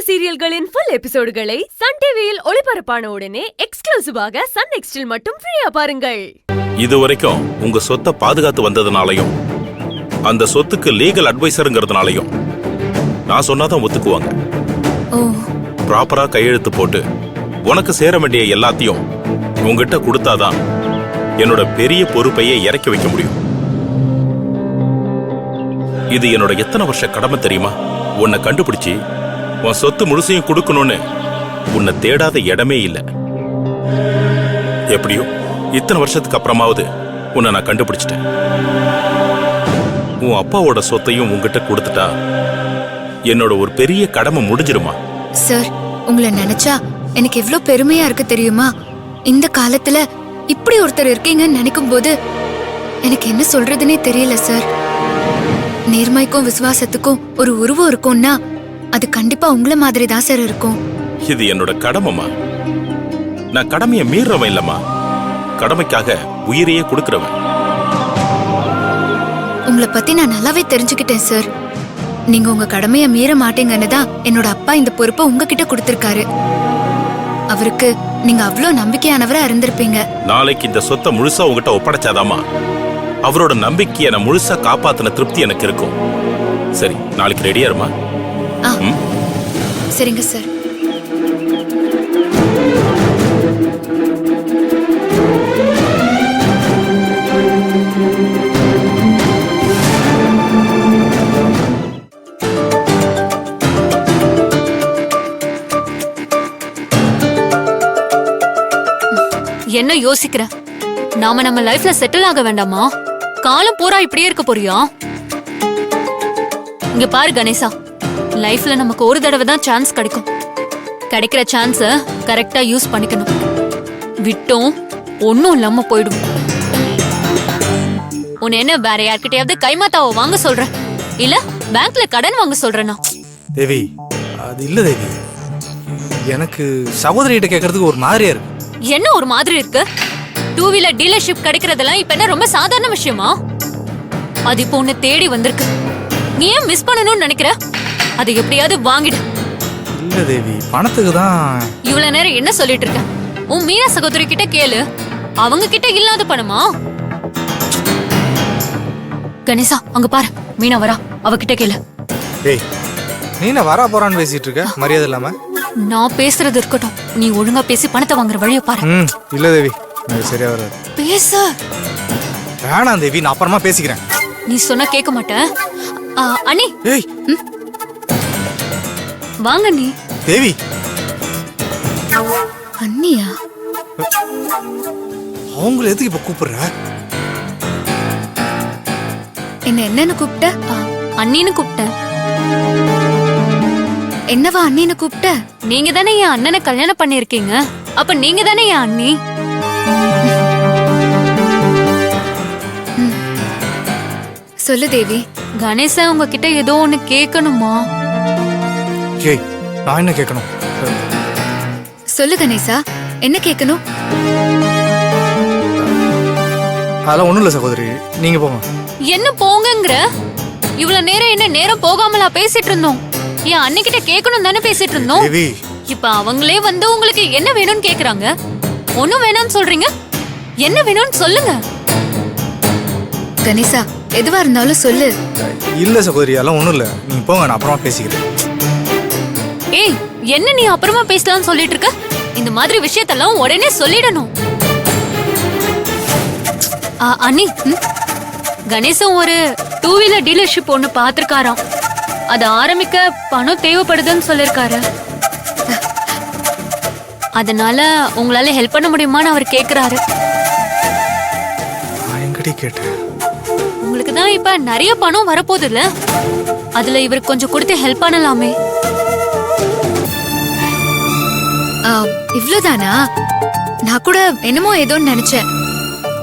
சீரியல்களின் full எபிசோடுகளை Sun டிவியில் ஒளிபரப்பான உடனே எக்ஸ்க்ளூசிவாக சன் நெக்ஸ்டில் மட்டும் ஃப்ரீயா பாருங்கள். இதுவரைக்கும் உங்க சொத்தை பாதுகாத்து வந்ததுனாலையும் அந்த சொத்துக்கு லீகல் அட்வைசருங்கிறதுனாலையும் நான் சொன்னாதான் ஒத்துக்குவாங்க. ப்ராப்பரா கையெழுத்து போட்டு உனக்கு சேர வேண்டிய எல்லாத்தையும் உங்ககிட்ட கொடுத்தாதான் என்னோட பெரிய பொறுப்பையே இறக்கி வைக்க முடியும். இது என்னோட எத்தனை வருஷ கடமை தெரியுமா? உன்னை கண்டுபிடிச்சி உன் சொத்து முழுசையும் கொடுக்கணும்னு உன்னை தேடாத இடமே இல்லை. எப்படியோ இத்தனை வருஷத்துக்கு அப்புறமாவது உன்னை நான் கண்டுபிடிச்சிட்டேன். உன் அப்பாவோட சொத்தையும் உங்ககிட்ட கொடுத்துட்டா என்னோட ஒரு பெரிய கடமை முடிஞ்சிருமா? சார், உங்களை நினைச்சா எனக்கு எவ்வளவு பெருமையா இருக்கு தெரியுமா? இந்த காலத்துல இப்படி ஒருத்தர் இருக்கீங்கன்னு நினைக்கும் போது எனக்கு என்ன சொல்றதுன்னே தெரியல சார். நேர்மைக்கும் விசுவாசத்துக்கும் ஒரு உருவம் இருக்கும்னா அது கண்டிப்பா உங்களை மாதிரி தான் சார் இருக்கும். இது என்னோட கடமைமா. நான் கடமையை மீறவன் இல்லம்மா, கடமைக்காக உயிரையே கொடுக்கறவன். உங்களை பத்தி நான் நல்லாவே தெரிஞ்சுக்கிட்டேன் சார். நீங்க உங்க கடமையை மீற மாட்டீங்கன்னு தான் என்னோட அப்பா இந்த பொறுப்பை உங்ககிட்ட கொடுத்திருக்காரு. அவருக்கு நீங்க அவ்வளவு நம்பிக்கையானவரா இருந்திருப்பீங்க. நாளைக்கு இந்த சொத்தை முழுசா உங்ககிட்ட ஒப்படைச்சாதாமா அவரோட நம்பிக்கையை நான் முழுசா காப்பாத்தின திருப்தி எனக்கு இருக்கும். சரி, நாளைக்கு ரெடியா இருமா? சரிங்க சார். என்ன யோசிக்கிற? நாம நம்ம லைஃப்ல செட்டில் ஆக வேண்டாமா? காலம் பூரா இப்படியே இருக்க போறியா? இங்க பாரு கணேசா, லைஃப்ல நமக்கு ஒரு தடவை தான் சான்ஸ் கிடைக்கும். கிடைக்கிற சான்ஸ கரெக்டா யூஸ் பண்ணிக்கணும். விட்டோம் ஒன்னும் இல்லாம போயிடும். உன்னை என்ன வேற யார்கிட்டயாவது கைமாத்தாவோ வாங்க சொல்ற, இல்ல பேங்க்ல கடன் வாங்க சொல்றனா? தேவி, அது இல்ல தேவி. எனக்கு சகோதரிகிட்ட கேட்கறதுக்கு ஒரு மாதிரியா இருக்கு. என்ன ஒரு மாதிரி இருக்கு? டூ வீலர் டீலர்ஷிப் கிடைக்கிறதெல்லாம் இப்ப என்ன ரொம்ப சாதாரண விஷயமா? அது இப்போ உன்னை தேடி வந்திருக்கு. நீ ஏன் மிஸ் பண்ணணும்னு நினைக்கிற? அதை எப்படியாவது வாங்கிடு. இல்ல தேவி, பணத்துக்கு தான். இவ்வளவு நேரம் என்ன சொல்லிட்டு இருக்க? உன் மீனா சகோதரி கிட்ட கேளு. அவங்க கிட்ட இல்லாத பணமா? கணேசா, அங்க பாரு, மீனா வரா, அவகிட்ட கேளு. ஏய், நீ என்ன வரா போறான்னு பேசிட்டு இருக்க மரியாதை இல்லாம? நான் பேசுறது இருக்கட்டும், நீ ஒழுங்கா பேசி பணத்தை வாங்குற வழிய பாரு. இல்ல தேவி, எனக்கு சரியா வராது. பேச வேணாம் தேவி, நான் அப்புறமா பேசிக்கிறேன். நீ சொன்னா கேட்க மாட்டேன். அண்ணி, ஏய் வாங்க நீ. தேவி. அண்ணியா? அவங்கள எதுக்கு இப்ப கூப்பிடுற? என்ன என்னன்னு கூப்பிட்ட? அண்ணின்னு கூப்பிட்டேன். என்னவா அண்ணின்னு கூப்பிட்ட? நீங்க தானே என் அண்ணனை கல்யாணம் பண்ணிருக்கீங்க, அப்ப நீங்க தானே என் அண்ணி. சொல்லு தேவி. கணேசா உங்ககிட்ட ஏதோ ஒண்ணு கேட்கணுமா? ஏய், நான் என்ன கேட்கணும்? சொல்லு கணேசா, என்ன கேட்கணும்? அதெல்லாம் ஒண்ணும் இல்ல சகோதரி, நீங்க போங்க. என்ன போங்கங்கிற? இவ்வளவு நேரம் என்ன நேரம் போகாமலா பேசிட்டு இருந்தோம்? என் அன்னிக்கிட்ட கேட்கணும் தானே பேசிட்டு இருந்தோம். இப்ப அவங்களே வந்து உங்களுக்கு என்ன வேணும்னு கேக்குறாங்க. ஒண்ணும் வேணாம்னு சொல்றீங்க. என்ன வேணும்னு சொல்லுங்க. கணேசா, எதுவா இருந்தாலும் சொல்லு. இல்ல சகோதரி, அதெல்லாம் ஒண்ணும் இல்ல, நீங்க போங்க, நான் அப்புறமா பேசிக்கிறேன். ஏய், என்ன நீ அப்புறமா பேசலாம்னு சொல்லிட்டு இருக்க? இந்த மாதிரி விஷயத்தெல்லாம் உடனே சொல்லிடணும். அண்ணி, கணேசன் ஒரு டூ வீலர் டீலர்ஷிப் ஒண்ணு பாத்திருக்காராம். அது ஆரம்பிக்க பணம் தேவைப்படுதுன்னு சொல்லிருக்காரு. அதனால உங்களால ஹெல்ப் பண்ண முடியுமான்னு அவர் கேக்குறாரு. உங்களுக்கு தான் இப்ப நிறைய பணம் வரப்போகுது இல்ல? அதுல இவருக்கு கொஞ்சம் கொடுத்து ஹெல்ப் பண்ணலாமே. இவ்ளோதானா? நான் கூட என்னமோ ஏதோன்னு நினைச்சேன்.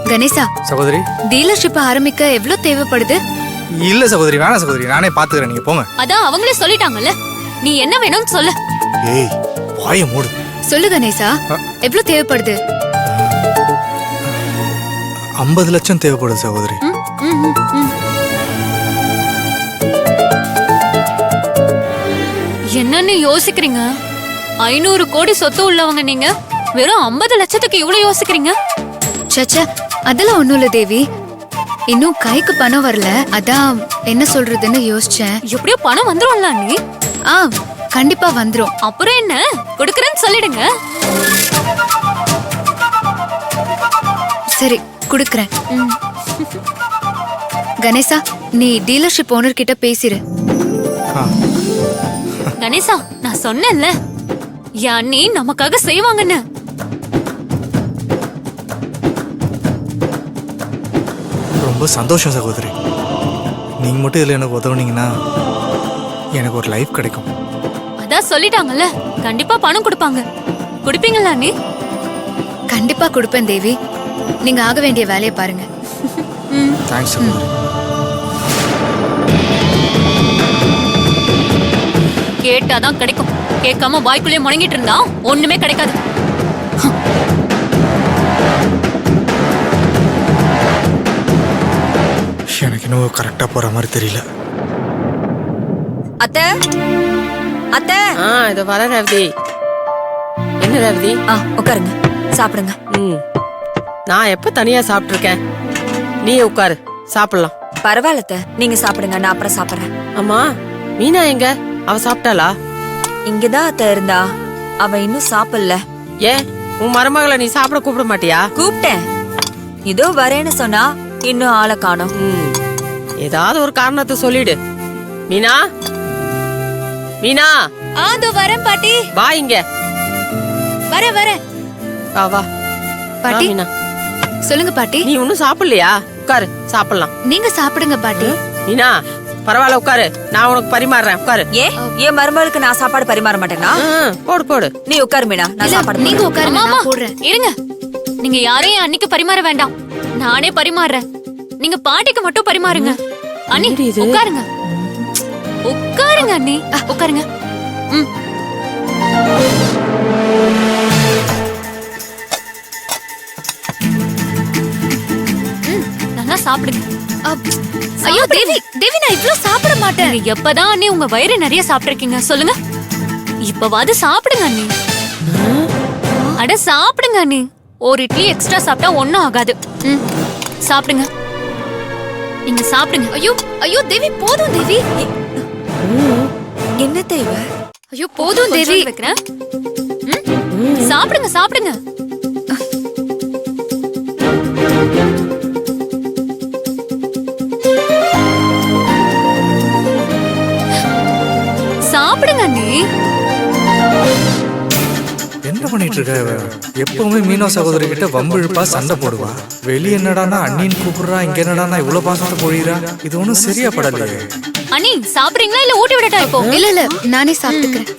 கணேசா சகோதரி, டீலர்ஷிப் ஆரம்பிக்க எவ்வளவு தேவைப்படுது? இல்ல சகோதரி, வேணாம் சகோதரி, நானே பாத்துக்கிறேன், நீங்க போங்க. அதான் அவங்களே சொல்லிட்டாங்கல்ல, நீ என்ன வேணும்னு சொல்லு. ஏய், வாயை மூடு. சொல்லு கணேசா, எவ்வளவு தேவைப்படுது? 50 லட்சம் தேவைப்படுது சகோதரி. என்னன்னு யோசிக்கிறீங்க? 500 கோடி சொத்து உள்ளவங்க நீங்க வெறும் 50 லட்சத்துக்கு இவ்வளவு யோசிக்கிறீங்க? சச்சா அதெல்லாம் ஒண்ணும் இல்ல தேவி. இன்னும் கைக்கு பணம் வரல, அதான் என்ன சொல்றதுன்னு யோசிச்சேன். எப்படியோ பணம் வந்துரும்ல அண்ணி. ஆ கண்டிப்பா வந்துரும். அப்புறம் என்ன, கொடுக்கறேன்னு சொல்லிடுங்க. சரி குடுக்கறேன். கணேசா, நீ டீலர்ஷிப் ஓனர் கிட்ட பேசிரு. கணேசா, நான் சொன்னேன்ல என் அண்ணி நமக்காக செய்வாங்கன்னு. ரொம்ப சந்தோஷம் சகோதரி. நீங்க மட்டும் இதுல எனக்கு உதவுனீங்கன்னா எனக்கு ஒரு லைஃப் கிடைக்கும். அதான் சொல்லிட்டாங்கல்ல, கண்டிப்பா பணம் கொடுப்பாங்க. கொடுப்பீங்களா அண்ணி? கண்டிப்பா கொடுப்பேன் தேவி. நீங்க ஆக வேண்டிய வேலையை பாருங்க. தேங்க்ஸ் சகோதரி. கேட்டாதான் கிடைக்கும். கேட்காம வாய்க்குள்ளே முடங்கிட்டு இருந்தா ஒண்ணுமே கிடைக்காது. எனக்கு இன்னும் கரெக்டா போற மாதிரி தெரியல. அத்தை அத்தை. இது வர ரவி. என்ன ரவி? உட்காருங்க, சாப்பிடுங்க. நான் எப்ப தனியா சாப்பிட்டுருக்கேன்? நீ உட்காரு, சாப்பிடலாம். பரவாயில்ல அத்தை, நீங்க சாப்பிடுங்க, நான் அப்புறம் சாப்பிடுறேன். அம்மா, மீனா எங்க? அவ சாப்பிட்டாளா? இங்கதான் அத்தை இருந்தா. அவ இன்னும் சாப்பிடல. ஏன் உன் மருமகளை நீ சாப்பிட கூப்பிட மாட்டியா? கூப்பிட்டேன், இதோ வரேன்னு சொன்னா இன்னும் ஆளை காணோம். ஏதாவது ஒரு காரணத்தை சொல்லிடு. மீனா, மீனா. அதோ வரேன் பாட்டி. வா இங்க. வர வா வா. பாட்டி. மீனா, சொல்லுங்க பாட்டி. நீ ஒன்னும் சாப்பிடலையா? உட்காரு, சாப்பிடலாம். நீங்க சாப்பிடுங்க பாட்டி. மீனா, பரவாயில்ல உட்காரு, நான் உனக்கு பரிமாறுறேன். உட்காரு. என் மருமகளுக்கு நான் சாப்பாடு பரிமாற மாட்டேனா? போடு போடு. நீ உட்காரு மீனா, நான் இல்ல, சாப்பாடு நீங்க உட்காருங்க, ஆமா, நான் போடுறேன். இருங்க. நீங்க யாரையும் அன்னிக்கு பரிமாற வேண்டாம், நானே பரிமாறுறேன். நீங்க பாட்டிக்கு மட்டும் பரிமாறுங்க. அண்ணி உட்காருங்க, உட்காருங்க அண்ணி, உட்காருங்க. நல்லா சாப்பிடுங்க. ஐயோ தேவி, தேவி நான் இவ்ளோ சாப்பிட மாட்டேன். நீங்க எப்பதான் அண்ணி உங்க வயிறு நிறைய சாப்பிட்டிருக்கீங்க சொல்லுங்க? இப்பவாது சாப்பிடுங்க அண்ணி. அட சாப்பிடுங்க அண்ணி. ஒரு இட்லி எக்ஸ்ட்ரா சாப்பிட்டா ஒண்ணும் ஆகாது. சாப்பிடுங்க, நீங்க சாப்பிடுங்க. ஐயோ ஐயோ தேவி, போதும் தேவி. என்ன தேவ? ஐயோ போதும் தேவி. வைக்கிறேன். சாப்பிடுங்க சாப்பிடுங்க. சாப்பிடுங்க அண்ணி. என்ன பண்ணிட்டு இருக்க இவ? எப்பவுமே மீனா சகோதரி கிட்ட வம்பு இழுப்பா, சண்டை போடுவா. வெளிய என்னடானா அண்ணின்னு கூப்பிடுறா, இங்க என்னடானா இவ்வளவு பாசத்தை பொழியறா. இது ஒண்ணும் சரியா படலையே. அண்ணி சாப்பிடுறீங்களா இல்ல ஊட்டி விடட்டா இப்போ? இல்ல இல்ல, நானே சாப்பிட்டுக்கிறேன்.